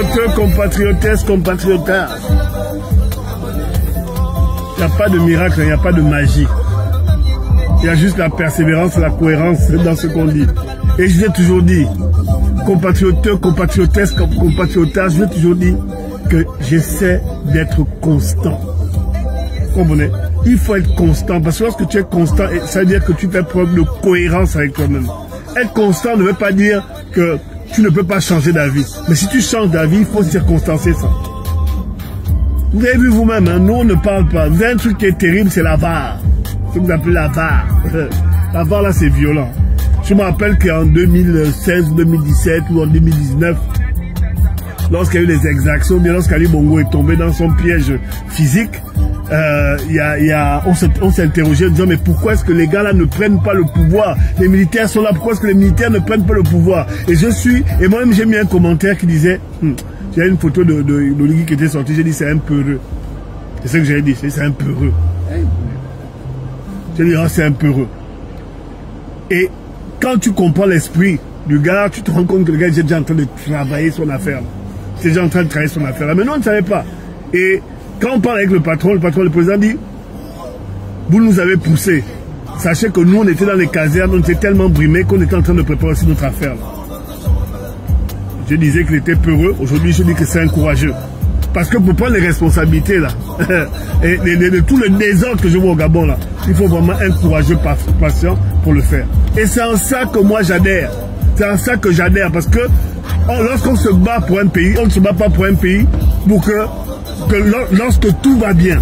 Compatriotes, compatriotes, compatriotards. Il n'y a pas de miracle, il n'y a pas de magie. Il y a juste la persévérance, la cohérence dans ce qu'on dit. Et je l'ai toujours dit, compatriotes, compatriotes, compatriotards, je l'ai toujours dit que j'essaie d'être constant. Vous comprenez? Il faut être constant, parce que lorsque tu es constant, ça veut dire que tu fais preuve de cohérence avec toi-même. Être constant ne veut pas dire que tu ne peux pas changer d'avis. Mais si tu changes d'avis, il faut circonstancer ça. Vous avez vu vous-même, hein, nous on ne parle pas. Vous avez un truc qui est terrible, c'est la VAR. Ce que vous appelez la VAR. La VAR là, c'est violent. Je me rappelle qu'en 2016, 2017 ou en 2019, lorsqu'il y a eu les exactions, bien lorsqu'Ali Bongo est tombé dans son piège physique, on s'est interrogé en disant mais pourquoi est-ce que les gars là ne prennent pas le pouvoir? Les militaires sont là, pourquoi est-ce que les militaires ne prennent pas le pouvoir? Et moi-même j'ai mis un commentaire qui disait, j'ai une photo de Lugui qui était sorti, j'ai dit c'est un peureux. C'est ce que j'ai dit, c'est un peureux. J'ai dit c'est un peureux. Et quand tu comprends l'esprit du gars, tu te rends compte que le gars est déjà en train de travailler son affaire. C'est déjà en train de travailler son affaire. Mais nous on ne savait pas. Et quand on parle avec le patron, le président dit, vous nous avez poussé. Sachez que nous, on était dans les casernes, on était tellement brimés qu'on était en train de préparer aussi notre affaire. Je disais qu'il était peureux, aujourd'hui je dis que c'est un courageux. Parce que pour prendre les responsabilités là, et de tout le désordre que je vois au Gabon là, il faut vraiment un courageux patient pour le faire. Et c'est en ça que moi j'adhère. C'est en ça que j'adhère, parce que lorsqu'on se bat pour un pays, on ne se bat pas pour un pays pour que lorsque tout va bien,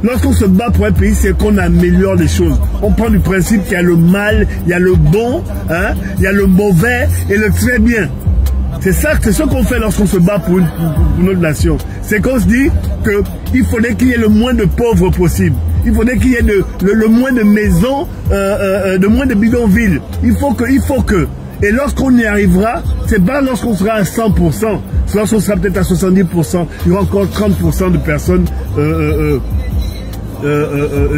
lorsqu'on se bat pour un pays, c'est qu'on améliore les choses. On prend du principe qu'il y a le mal, il y a le bon, hein, il y a le mauvais et le très bien. C'est ça, c'est ce qu'on fait lorsqu'on se bat pour notre nation. C'est qu'on se dit qu'il faudrait qu'il y ait le moins de pauvres possible. Il faudrait qu'il y ait le moins de maisons, le moins de bidonvilles. Il faut que. Et lorsqu'on y arrivera, c'est pas lorsqu'on sera à 100%, c'est lorsqu'on sera peut-être à 70%, il y aura encore 30% de personnes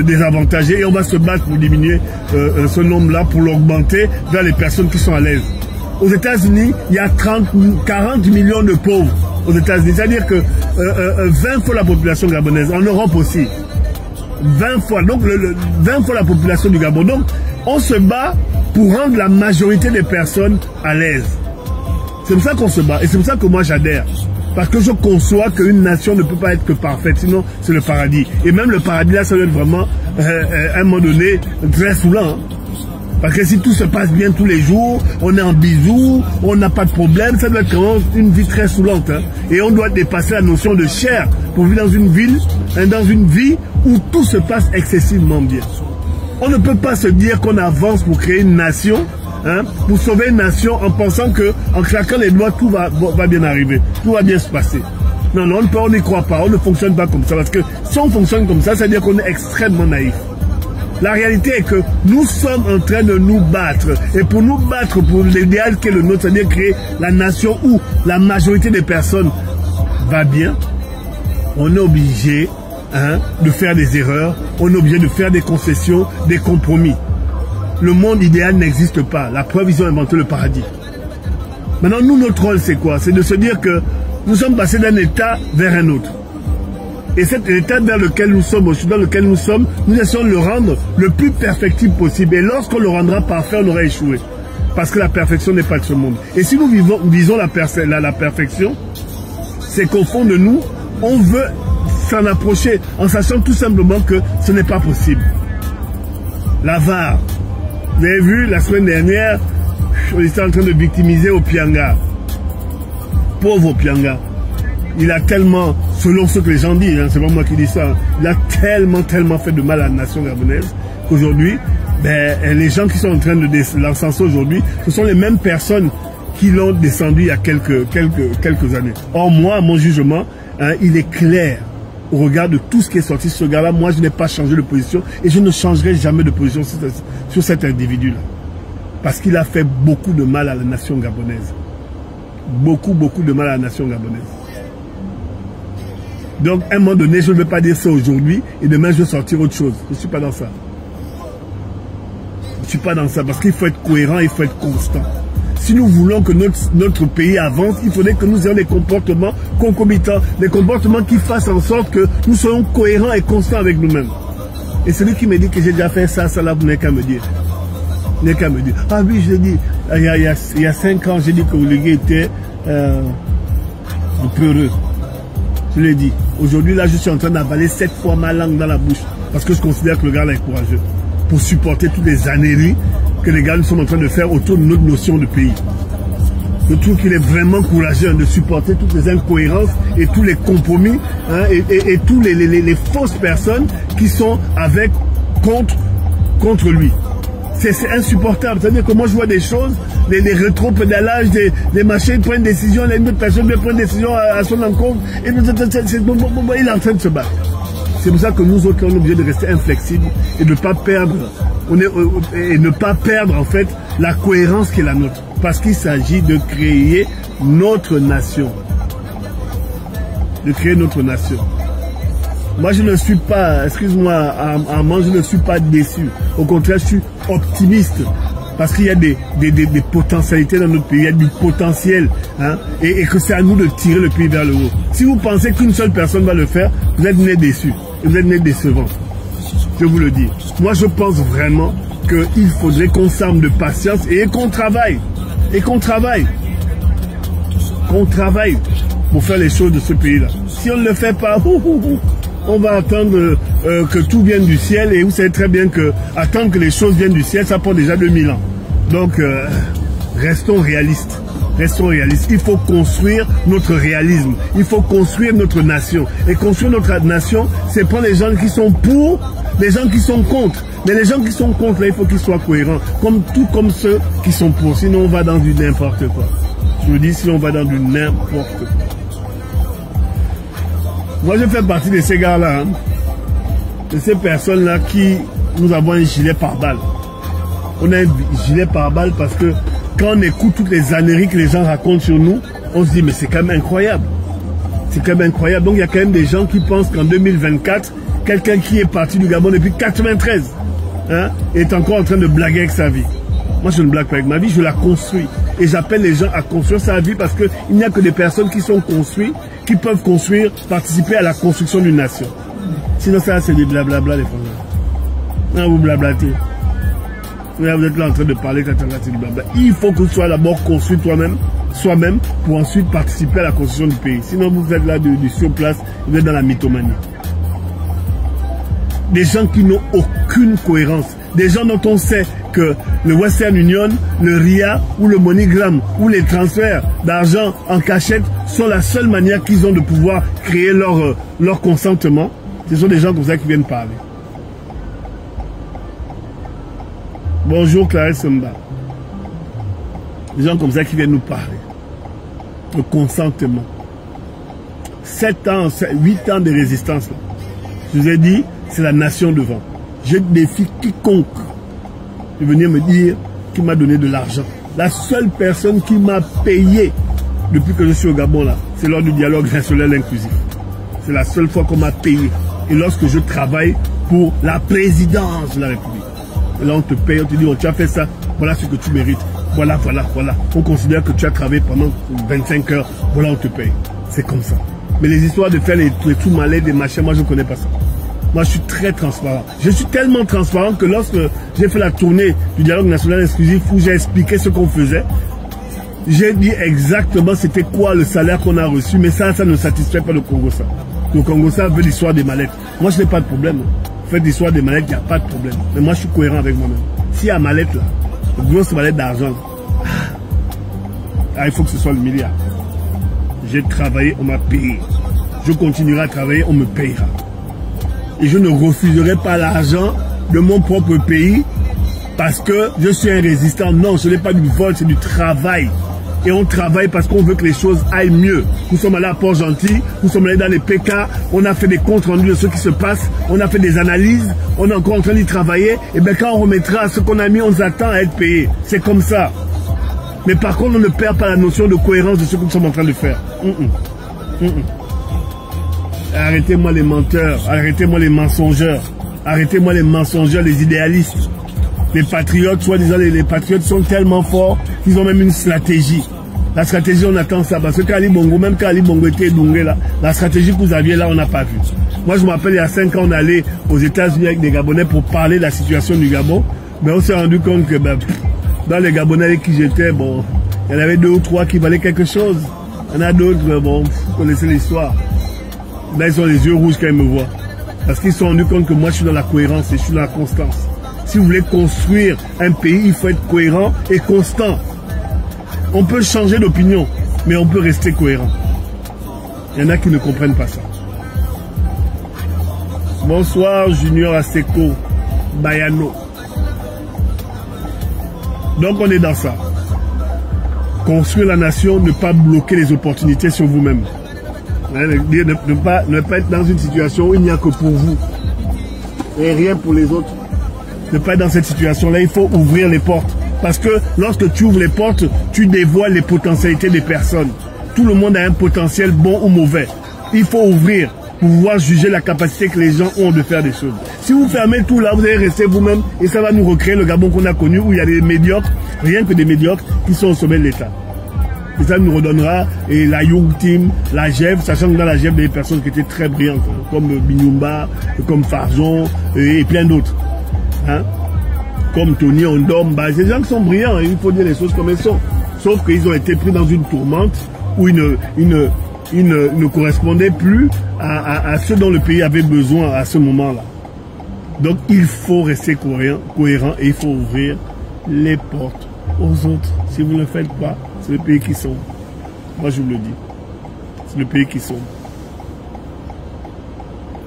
désavantagées et on va se battre pour diminuer ce nombre-là, pour l'augmenter vers les personnes qui sont à l'aise. Aux États-Unis, il y a 40 millions de pauvres aux États-Unis, c'est-à-dire que 20 fois la population gabonaise, en Europe aussi. 20 fois, donc 20 fois la population du Gabon. Donc, on se bat pour rendre la majorité des personnes à l'aise. C'est pour ça qu'on se bat. Et c'est pour ça que moi j'adhère. Parce que je conçois qu'une nation ne peut pas être que parfaite, sinon c'est le paradis. Et même le paradis là, ça doit être vraiment, à un moment donné, très saoulant. Hein. Parce que si tout se passe bien tous les jours, on est en bisous, on n'a pas de problème, ça doit être vraiment une vie très saoulante. Hein. Et on doit dépasser la notion de chair pour vivre dans une ville, dans une vie où tout se passe excessivement bien. On ne peut pas se dire qu'on avance pour créer une nation, hein, pour sauver une nation en pensant que en claquant les doigts, tout va bien arriver, tout va bien se passer. Non, non, on n'y croit pas, on ne fonctionne pas comme ça. Parce que si on fonctionne comme ça, ça veut dire qu'on est extrêmement naïf. La réalité est que nous sommes en train de nous battre. Et pour nous battre pour l'idéal qui est le nôtre, c'est-à-dire créer la nation où la majorité des personnes va bien, on est obligé de faire des erreurs, on est obligé de faire des concessions, des compromis. Le monde idéal n'existe pas. La preuve, ils ont inventé le paradis. Maintenant, nous, notre rôle, c'est quoi? C'est de se dire que nous sommes passés d'un état vers un autre. Et cet état vers lequel nous sommes, dans lequel nous sommes, nous essayons de le rendre le plus perfectible possible. Et lorsqu'on le rendra parfait, on aura échoué. Parce que la perfection n'est pas de ce monde. Et si nous visons la perfection, c'est qu'au fond de nous, on veut s'en approcher en sachant tout simplement que ce n'est pas possible. La VAR. Vous avez vu, la semaine dernière, on était en train de victimiser Opianga. Pauvre Opianga. Il a tellement, selon ce que les gens disent, hein, c'est pas moi qui dis ça, il a tellement fait de mal à la nation gabonaise qu'aujourd'hui, les gens qui sont en train de l'encenser aujourd'hui, ce sont les mêmes personnes qui l'ont descendu il y a quelques années. Or, moi, à mon jugement, hein, il est clair au regard de tout ce qui est sorti sur ce gars-là. Moi, je n'ai pas changé de position et je ne changerai jamais de position sur cet individu-là. Parce qu'il a fait beaucoup de mal à la nation gabonaise. Beaucoup de mal à la nation gabonaise. Donc, à un moment donné, je ne vais pas dire ça aujourd'hui et demain, je vais sortir autre chose. Je ne suis pas dans ça. Je ne suis pas dans ça parce qu'il faut être cohérent, il faut être constant. si nous voulons que notre pays avance, il faudrait que nous ayons des comportements concomitants, des comportements qui fassent en sorte que nous soyons cohérents et constants avec nous-mêmes. Et celui qui me dit que j'ai déjà fait ça, là, vous n'avez qu'à me dire. Vous n'avez qu'à me dire. Ah oui, je l'ai dit. Il y a 5 ans, j'ai dit que Oligui était peureux. Je l'ai dit. Aujourd'hui, là, je suis en train d'avaler 7 fois ma langue dans la bouche. Parce que je considère que le gars là est courageux. Pour supporter toutes les âneries que les gars nous sont en train de faire autour de notre notion de pays. Je trouve qu'il est vraiment courageux de supporter toutes les incohérences et tous les compromis et tous les fausses personnes qui sont contre lui. C'est insupportable. C'est-à-dire que moi je vois des choses, des rétro-pédalages, des machins, ils prennent une décision, une autre personne prend une décision à son encontre, et il est en train de se battre. C'est pour ça que nous autres, on est obligés de rester inflexibles et de ne pas perdre, en fait la cohérence qui est la nôtre. Parce qu'il s'agit de créer notre nation. De créer notre nation. Moi, je ne suis pas, excuse-moi, Armand, je ne suis pas déçu. Au contraire, je suis optimiste. Parce qu'il y a des potentialités dans notre pays, il y a du potentiel. Hein, et que c'est à nous de tirer le pays vers le haut. Si vous pensez qu'une seule personne va le faire, vous êtes né déçu. Vous êtes né décevant. Je vous le dis. Moi, je pense vraiment qu'il faudrait qu'on s'arme de patience et qu'on travaille. Et qu'on travaille. Qu'on travaille pour faire les choses de ce pays-là. Si on ne le fait pas, on va attendre que tout vienne du ciel. Et vous savez très bien que attendre que les choses viennent du ciel, ça prend déjà 2000 ans. Donc, restons réalistes. Restons réalistes. Il faut construire notre réalisme. Il faut construire notre nation. Et construire notre nation, c'est prendre les gens qui sont pour, les gens qui sont contre. Mais les gens qui sont contre, là, il faut qu'ils soient cohérents. Tout comme ceux qui sont pour. Sinon, on va dans du n'importe quoi. Je vous dis, sinon, on va dans du n'importe quoi. Moi, je fais partie de ces gars-là. Hein, de ces personnes-là qui, nous avons un gilet pare-balles. On a un gilet pare-balles parce que quand on écoute toutes les âneries que les gens racontent sur nous, on se dit, mais c'est quand même incroyable. C'est quand même incroyable. Donc, il y a quand même des gens qui pensent qu'en 2024, quelqu'un qui est parti du Gabon depuis 93, hein, est encore en train de blaguer avec sa vie. Moi, je ne blague pas avec ma vie, je la construis. Et j'appelle les gens à construire sa vie parce qu'il n'y a que des personnes qui sont construites, qui peuvent construire, participer à la construction d'une nation. Sinon, ça, c'est des blablabla, les Français. Non, vous blablatez. Là, vous êtes là en train de parler, il faut que tu sois d'abord construit toi-même, soi-même, pour ensuite participer à la construction du pays. Sinon, vous êtes là du surplace, vous êtes dans la mythomanie. Des gens qui n'ont aucune cohérence. Des gens dont on sait que le Western Union, le RIA ou le MoneyGram ou les transferts d'argent en cachette sont la seule manière qu'ils ont de pouvoir créer leur consentement. Ce sont des gens comme ça qui viennent parler. Bonjour Clarisse Mba. Des gens comme ça qui viennent nous parler. Le consentement. 7 ans, 8 ans de résistance. Là. Je vous ai dit, c'est la nation devant. Je défie quiconque de venir me dire qui m'a donné de l'argent. La seule personne qui m'a payé depuis que je suis au Gabon, là, c'est lors du dialogue national inclusif. C'est la seule fois qu'on m'a payé. Et lorsque je travaille pour la présidence de la République. Et là, on te paye, on te dit, oh, tu as fait ça, voilà ce que tu mérites. Voilà. On considère que tu as travaillé pendant 25 heures, voilà, on te paye. C'est comme ça. Mais les histoires de faire les tout malais, des machins, moi, je ne connais pas ça. Moi, je suis très transparent. Je suis tellement transparent que lorsque j'ai fait la tournée du dialogue national exclusif où j'ai expliqué ce qu'on faisait, j'ai dit exactement c'était quoi le salaire qu'on a reçu, mais ça ne satisfait pas le Congo-Ça. Le Congo-Ça veut l'histoire des mallettes. Moi, je n'ai pas de problème. Faites l'histoire des mallettes, il n'y a pas de problème. Mais moi, je suis cohérent avec moi-même. S'il y a mallette là, une grosse mallette d'argent, il faut que ce soit le milliard. J'ai travaillé, on m'a payé. Je continuerai à travailler, on me payera. Et je ne refuserai pas l'argent de mon propre pays parce que je suis un résistant. Non, ce n'est pas du vol, c'est du travail. Et on travaille parce qu'on veut que les choses aillent mieux. Nous sommes allés à Port-Gentil, nous sommes allés dans les PK, on a fait des comptes rendus de ce qui se passe, on a fait des analyses, on est encore en train d'y travailler. Et bien quand on remettra ce qu'on a mis, on s'attend à être payé. C'est comme ça. Mais par contre, on ne perd pas la notion de cohérence de ce que nous sommes en train de faire. Arrêtez-moi les menteurs, arrêtez-moi les mensongeurs, arrêtez-moi les mensongeurs, les idéalistes. Les patriotes, soi-disant, les patriotes sont tellement forts qu'ils ont même une stratégie. La stratégie, on attend ça. Parce que quand Ali Bongo, même quand Ali Bongo était Dungé, là, la stratégie que vous aviez là, on n'a pas vu. Moi, je me rappelle, il y a 5 ans, on allait aux États-Unis avec des Gabonais pour parler de la situation du Gabon. Mais on s'est rendu compte que dans les Gabonais avec qui j'étais, bon, il y en avait 2 ou 3 qui valaient quelque chose. Il y en a d'autres, bon, vous connaissez l'histoire. Là, ils ont les yeux rouges quand ils me voient. Parce qu'ils se sont rendus compte que moi, je suis dans la cohérence et je suis dans la constance. Si vous voulez construire un pays, il faut être cohérent et constant. On peut changer d'opinion, mais on peut rester cohérent. Il y en a qui ne comprennent pas ça. Bonsoir, Junior Aseko Bayano. Donc, on est dans ça. Construire la nation, ne pas bloquer les opportunités sur vous-même. Ne pas être dans une situation où il n'y a que pour vous et rien pour les autres. Ne pas être dans cette situation-là, il faut ouvrir les portes. Parce que lorsque tu ouvres les portes, tu dévoiles les potentialités des personnes. Tout le monde a un potentiel bon ou mauvais. Il faut ouvrir pour pouvoir juger la capacité que les gens ont de faire des choses. Si vous fermez tout là, vous allez rester vous-même et ça va nous recréer le Gabon qu'on a connu où il y a des médiocres, rien que des médiocres qui sont au sommet de l'État. Et ça nous redonnera et la Young Team, la GEV, sachant que dans la GEV, il y a des personnes qui étaient très brillantes, comme Binyumba, comme Farjon et plein d'autres. Hein? Comme Tony Ondomba, ces gens qui sont brillants, il faut dire les choses comme elles sont. Sauf qu'ils ont été pris dans une tourmente où ils ne correspondaient plus à ce dont le pays avait besoin à ce moment-là. Donc il faut rester cohérent et il faut ouvrir les portes aux autres. Si vous ne le faites pas, c'est le pays qui sombre. Moi je vous le dis. C'est le pays qui sombre.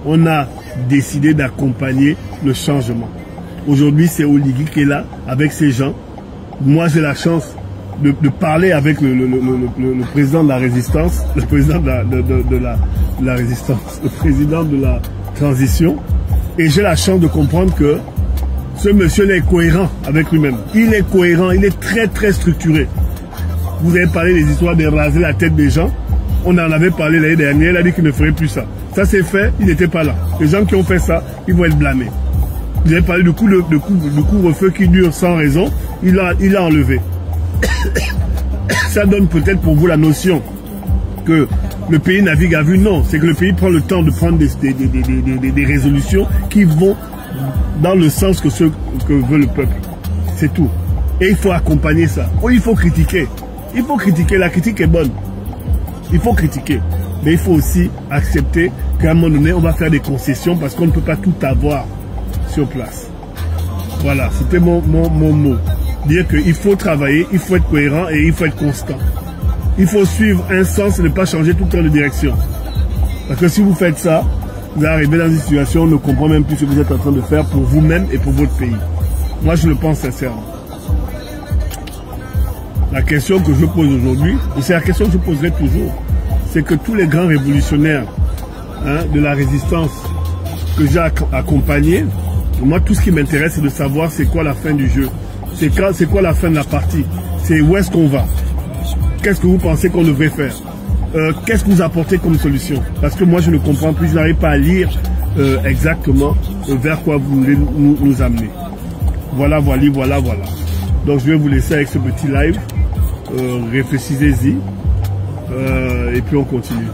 On a décidé d'accompagner le changement. Aujourd'hui, c'est Oligui qui est là avec ces gens. Moi, j'ai la chance de parler avec le président de la résistance, le président de la résistance, le président de la transition. Et j'ai la chance de comprendre que ce monsieur est cohérent avec lui-même. Il est cohérent, il est très très structuré. Vous avez parlé des histoires de raser la tête des gens. On en avait parlé l'année dernière, il a dit qu'il ne ferait plus ça. Ça c'est fait, il n'était pas là. Les gens qui ont fait ça, ils vont être blâmés. Vous avez parlé du couvre-feu qui dure sans raison, il a enlevé. Ça donne peut-être pour vous la notion que le pays navigue à vue. Non, c'est que le pays prend le temps de prendre des résolutions qui vont dans le sens que veut le peuple. C'est tout. Et il faut accompagner ça. Oui, il faut critiquer. Il faut critiquer. La critique est bonne. Il faut critiquer. Mais il faut aussi accepter qu'à un moment donné, on va faire des concessions parce qu'on ne peut pas tout avoir sur place. Voilà, c'était mon mot. Dire qu'il faut travailler, il faut être cohérent et il faut être constant. Il faut suivre un sens et ne pas changer tout le temps de direction. Parce que si vous faites ça, vous arrivez dans une situation où on ne comprend même plus ce que vous êtes en train de faire pour vous-même et pour votre pays. Moi, je le pense sincèrement. La question que je pose aujourd'hui, et c'est la question que je poserai toujours, c'est que tous les grands révolutionnaires de la résistance que j'ai accompagnés, moi, tout ce qui m'intéresse, c'est de savoir c'est quoi la fin du jeu. C'est quoi la fin de la partie. C'est où est-ce qu'on va. Qu'est-ce que vous pensez qu'on devrait faire. Qu'est-ce que vous apportez comme solution. Parce que moi, je ne comprends plus. Je n'arrive pas à lire exactement vers quoi vous voulez nous amener. Voilà. Donc, je vais vous laisser avec ce petit live. Réfléchissez-y. Et puis, on continue.